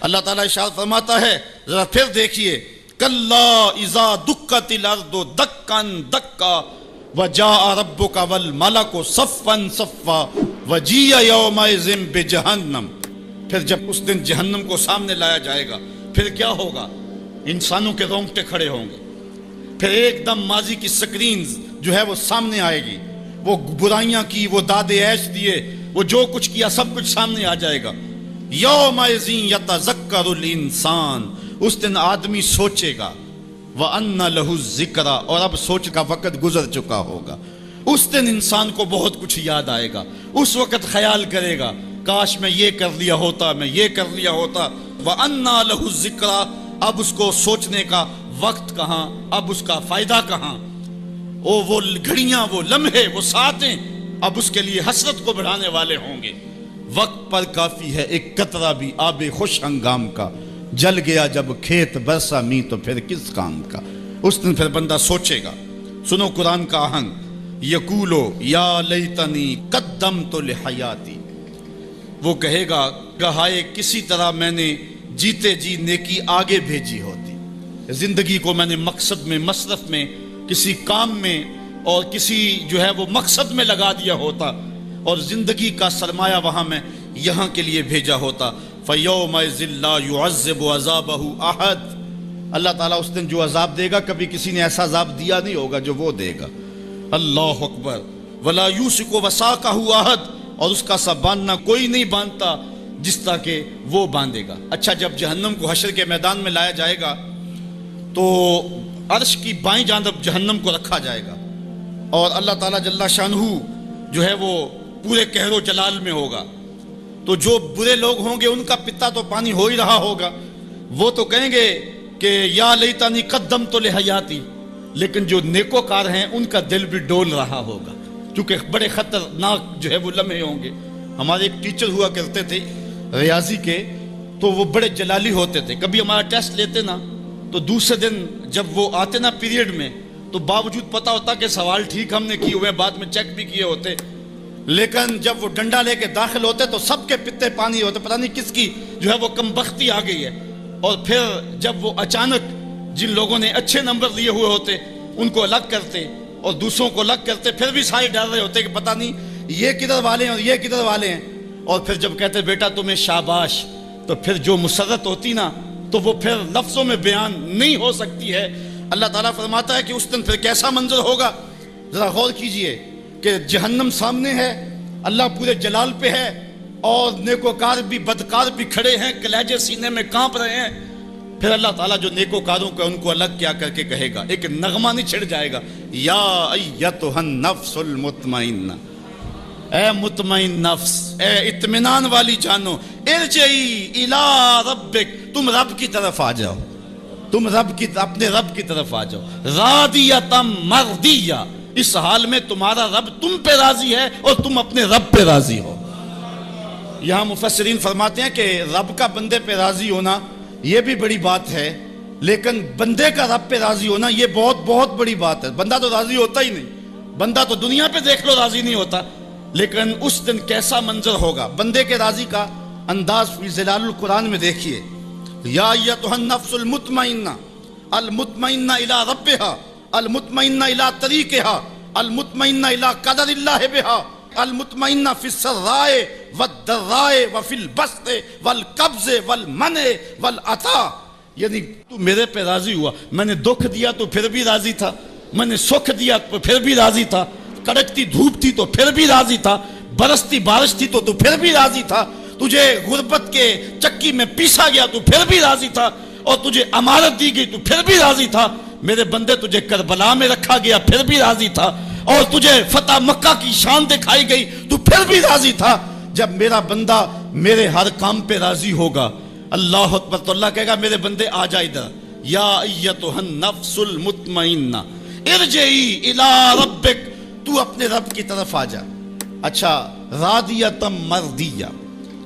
اللہ تعالیٰ ارشاد فرماتا ہے، ذرا پھر دیکھیے، کلا اذا دکت الارض دکا دکا وجاء ربک والملک صفا صفا وجیء یومئذ بجہنم. پھر جب اس دن جہنم کو سامنے لایا جائے گا، پھر کیا ہوگا؟ انسانوں کے رونگٹے کھڑے ہوں گے. پھر ایک دم ماضی کی سکرینز جو ہے وہ سامنے آئے گی، وہ برائیاں کی، وہ داد عیش دیے، وہ جو کچھ کیا سب کچھ سامنے آ جائے گا. یومئذ یتذکر الانسان، اس دن آدمی سوچے گا، وَأَنَّ لَهُ الذِّكْرَى، اور اب سوچ کا وقت گزر چکا ہوگا. اس دن انسان کو بہت کچھ یاد آئے گا. اس وقت خیال کرے گا، کاش میں یہ کر لیا ہوتا، میں یہ کر لیا ہوتا. وَأَنَّ لَهُ الذِّكْرَى، اب اس کو سوچنے کا وقت کہاں، اب اس کا فائدہ کہاں. وہ گھڑیاں، وہ لمحے، وہ ساعتیں اب اس کے لیے حسرت کو بڑھانے والے ہوں گے. وقت پر کافی ہے ایک قطرہ بھی آب خوش ہنگام کا، جل گیا جب کھیت برسا می تو پھر کس کام کا. اس دن پھر بندہ سوچے گا. سنو قرآن کا آہنگ، یقولو یا لیتنی قدمت لحیاتی، وہ کہے گا ہائے کسی طرح میں نے جیتے جی نیکی آگے بھیجی ہوتی، زندگی کو میں نے مقصد میں، مصرف میں، کسی کام میں اور کسی جو ہے وہ مقصد میں لگا دیا ہوتا، اور زندگی کا سرمایہ وہاں میں یہاں کے لیے بھیجا ہوتا. فَيَوْمَئِذٍ لَا يُعَذِّبُ عَذَابَهُ أَحَدٌ، اللہ تعالیٰ اس دن جو عذاب دے گا کبھی کسی نے ایسا عذاب دیا نہیں ہوگا جو وہ دے گا. اللہ اکبر. وَلَا يُوثِقُ وَثَاقَهُ أَحَدٌ، اور اس کا سا باندھنا کوئی نہیں باندھتا جس طرح کہ وہ باندھے گا. اچھا، جب جہنم کو حشر کے میدان میں لایا جائے گا تو عرش کی بائیں جانب جہنم کو رکھا جائے گا، اور اللہ تعالیٰ جل شانہ جو ہے وہ پورے قہر و جلال میں ہوگا. تو جو برے لوگ ہوں گے ان کا پتا تو پانی ہو ہی رہا ہوگا، وہ تو کہیں گے کہ یا لیتنی قدمت لحیاتی، لیکن جو نیکوکار ہیں ان کا دل بھی ڈول رہا ہوگا، کیونکہ بڑے خطرناک جو ہے وہ لمحے ہوں گے. ہمارے ایک ٹیچر ہوا کرتے تھے ریاضی کے، تو وہ بڑے جلالی ہوتے تھے. کبھی ہمارا ٹیسٹ لیتے نا تو دوسرے دن جب وہ آتے نا پیریڈ میں، تو باوجود پتا ہوتا کہ سوال ٹھیک ہم نے کیے ہوئے، بعد میں چیک بھی کیے ہوتے، لیکن جب وہ ڈنڈا لے کے داخل ہوتے تو سب کے پتے پانی ہوتے، پتہ نہیں کس کی جو ہے وہ کم بختی آ گئی ہے. اور پھر جب وہ اچانک جن لوگوں نے اچھے نمبر لیے ہوئے ہوتے ان کو الگ کرتے اور دوسروں کو الگ کرتے، پھر بھی سارے ڈر رہے ہوتے کہ پتہ نہیں یہ کدھر والے ہیں اور یہ کدھر والے ہیں. اور پھر جب کہتے بیٹا تمہیں شاباش، تو پھر جو مسرت ہوتی نا تو وہ پھر لفظوں میں بیان نہیں ہو سکتی ہے. اللہ تعالیٰ فرماتا ہے کہ اس دن پھر کیسا منظر ہوگا. ذرا غور کیجئے کہ جہنم سامنے ہے، اللہ پورے جلال پہ ہے، اور نیکوکار بھی بدکار بھی کھڑے ہیں، کلیجے سینے میں کانپ رہے ہیں. پھر اللہ تعالیٰ جو نیکوکاروں کو ان کو الگ کیا کر کے کہے گا، ایک نغمہ نہیں چھڑ جائے گا، یا ایتھا النفس المطمئنہ، اے مطمئن نفس، اے اطمینان والی جانو، ارجعی الی ربک، تم رب کی طرف آ جاؤ، تم اپنے رب کی طرف آ جاؤ، راضیۃ مرضیہ، اس حال میں تمہارا رب تم پہ راضی ہے اور تم اپنے رب پہ راضی ہو. یہاں مفسرین فرماتے ہیں کہ رب کا بندے پہ راضی ہونا یہ بھی بڑی بات ہے، لیکن بندے کا رب پہ راضی ہونا یہ بہت بہت بڑی بات ہے. بندہ تو راضی ہوتا ہی نہیں، بندہ تو دنیا پہ دیکھ لو راضی نہیں ہوتا، لیکن اس دن کیسا منظر ہوگا. بندے کے راضی کا انداز فی ظلال القرآن میں دیکھیے، یا ایتھا النفس المطمئنہ، المطمئنہ الی ربہا، المطمئنہ الی طریقہا، المطمئنہ الی قدر اللہ بہا، المطمئنہ فی السراء والضراء وفی البسط والقبض والمنع والعطاء. یعنی تو میرے پہ راضی ہوا، میں نے دکھ دیا تو پھر بھی راضی تھا، میں نے سکھ دیا تو پھر بھی راضی تھا، کڑکتی دھوپ تھی تو پھر بھی راضی تھا، برستی بارش تھی تو پھر بھی راضی تھا، تجھے غربت کے چکی میں پیسا گیا تو پھر بھی راضی تھا، اور تجھے امارت دی گئی تو پھر بھی راضی تھا. میرے بندے تجھے کربلا میں رکھا گیا پھر بھی راضی تھا، اور تجھے فتح مکہ کی شان دکھائی گئی تو پھر بھی راضی تھا. جب میرا بندہ میرے ہر کام پہ راضی ہوگا، اللہ اکبر، تو اللہ کہے گا میرے بندے آ جا ادھر، یا ایتھا النفس المطمئنہ ارجعی الی ربک، تو اپنے رب کی طرف آ جا. اچھا، راضیۃ مرضیہ،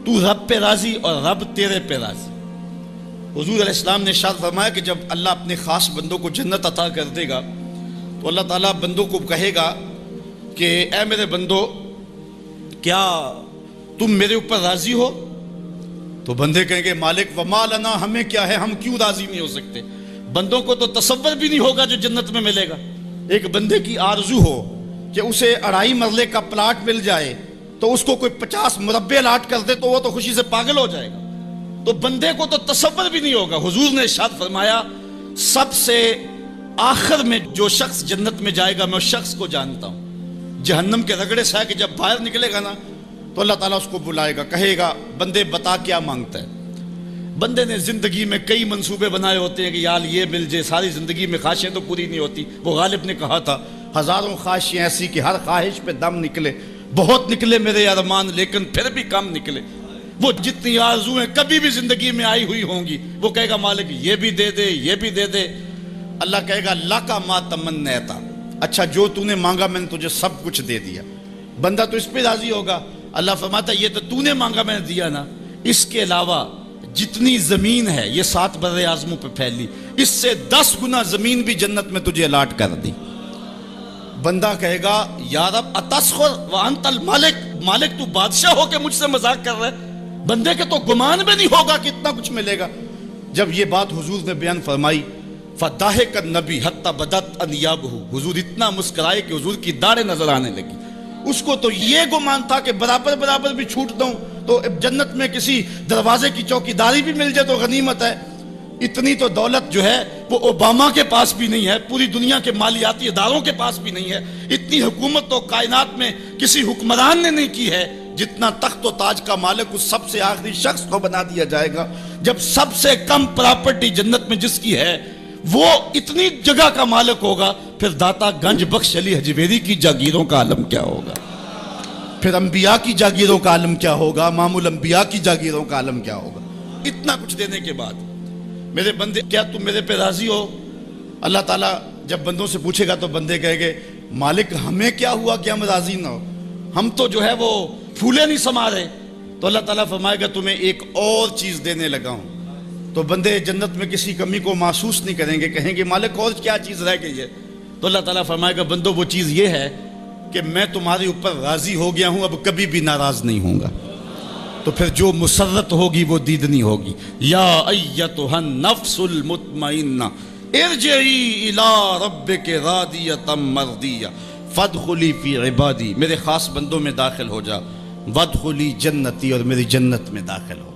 تو رب پہ راضی اور رب تیرے پہ راضی. حضور علیہ السلام نے ارشاد فرمایا کہ جب اللہ اپنے خاص بندوں کو جنت عطا کر دے گا تو اللہ تعالیٰ بندوں کو کہے گا کہ اے میرے بندو، کیا تم میرے اوپر راضی ہو؟ تو بندے کہیں گے مالک وما لنا، ہمیں کیا ہے، ہم کیوں راضی نہیں ہو سکتے؟ بندوں کو تو تصور بھی نہیں ہوگا جو جنت میں ملے گا۔ ایک بندے کی آرزو ہو کہ اسے 2.5 مرلے کا پلاٹ مل جائے تو اس کو کوئی 50 مربع الاٹ کر دے تو وہ تو خوشی سے پاگل ہو جائے گا۔ تو بندے کو تو تصور بھی نہیں ہوگا۔ حضور نے ارشاد فرمایا سب سے آخر میں جو شخص جنت میں جائے گا میں اس شخص کو جانتا ہوں، جہنم کے رگڑے سے کہ جب باہر نکلے گا نا تو اللہ تعالیٰ اس کو بلائے گا، کہے گا بندے بتا کیا مانگتا ہے۔ بندے نے زندگی میں کئی منصوبے بنائے ہوتے ہیں کہ یار یہ مل جائے، ساری زندگی میں خواہشیں تو پوری نہیں ہوتی۔ وہ غالب نے کہا تھا ہزاروں خواہشیں ایسی کہ ہر خواہش پہ دم نکلے، بہت نکلے میرے ارمان لیکن پھر بھی کم نکلے۔ وہ جتنی آرزویں کبھی بھی زندگی میں آئی ہوئی ہوں گی وہ کہے گا مالک یہ بھی دے دے، یہ بھی دے دے۔ اللہ کہے گا لَکَ مَا تَمَنَّیْتَ، اچھا جو تو نے مانگا میں نے تجھے سب کچھ دے دیا۔ بندہ تو اس پہ راضی ہوگا۔ اللہ فرماتا یہ تو نے مانگا میں نے دیا نا، اس کے علاوہ جتنی زمین ہے یہ 7 بر اعظموں پہ پھیلی، اس سے 10 گنا زمین بھی جنت میں تجھے الاٹ کر دی۔ بندہ کہے گا یا رب اتسخر وانت المالک، مالک تو بادشاہ ہو کے مجھ سے مذاق کر رہا ہے۔ بندے کے تو گمان بھی نہیں ہوگا کہ اتنا کچھ ملے گا۔ جب یہ بات حضور نے بیان فرمائی فضاحک النبی حتی بدت انیابہ، حضور اتنا مسکرائے کہ حضور کی داڑھیں نظر آنے لگی۔ اس کو تو یہ گمان تھا کہ برابر برابر بھی چھوٹ دوں تو جنت میں کسی دروازے کی چوکیداری بھی مل جائے تو غنیمت ہے۔ اتنی تو دولت جو ہے وہ اوباما کے پاس بھی نہیں ہے، پوری دنیا کے مالیاتی اداروں کے پاس بھی نہیں ہے۔ اتنی حکومت تو کائنات میں کسی حکمران نے نہیں کی ہے جتنا تخت و تاج کا مالک اس سب سے آخری شخص کو بنا دیا جائے گا۔ جب سب سے کم پراپرٹی جنت میں جس کی ہے وہ اتنی جگہ کا مالک ہوگا، پھر داتا گنج بخش علی حجویری کی جاگیروں کا عالم کیا ہوگا، پھر انبیاء کی جاگیروں کا عالم کیا ہوگا، امام الانبیاء کی جاگیروں کا عالم کیا ہوگا۔ اتنا کچھ دینے کے بعد میرے بندے کیا تم میرے پہ راضی ہو؟ اللہ تعالیٰ جب بندوں سے پوچھے گا تو بندے کہے گے مالک ہمیں کیا ہوا کہ ہم راضی نہ ہو، ہم تو جو ہے وہ پھولے نہیں سما رہے۔ تو اللہ تعالیٰ فرمائے گا تمہیں ایک اور چیز دینے لگا ہوں۔ تو بندے جنت میں کسی کمی کو محسوس نہیں کریں گے، کہیں گے مالک اور کیا چیز رہ گئی ہے؟ تو اللہ تعالیٰ فرمائے گا بندو وہ چیز یہ ہے کہ میں تمہارے اوپر راضی ہو گیا ہوں، اب کبھی بھی ناراض نہیں ہوں گا۔ تو پھر جو مسرت ہوگی وہ دیدنی ہوگی۔ یا ایتھا النفس المطمئنہ ارجعی الی ربک راضیۃ مرضیہ فادخلی فی عبادی، میرے خاص بندوں میں داخل ہو جا، وادخلی جنتی، اور میری جنت میں داخل ہو۔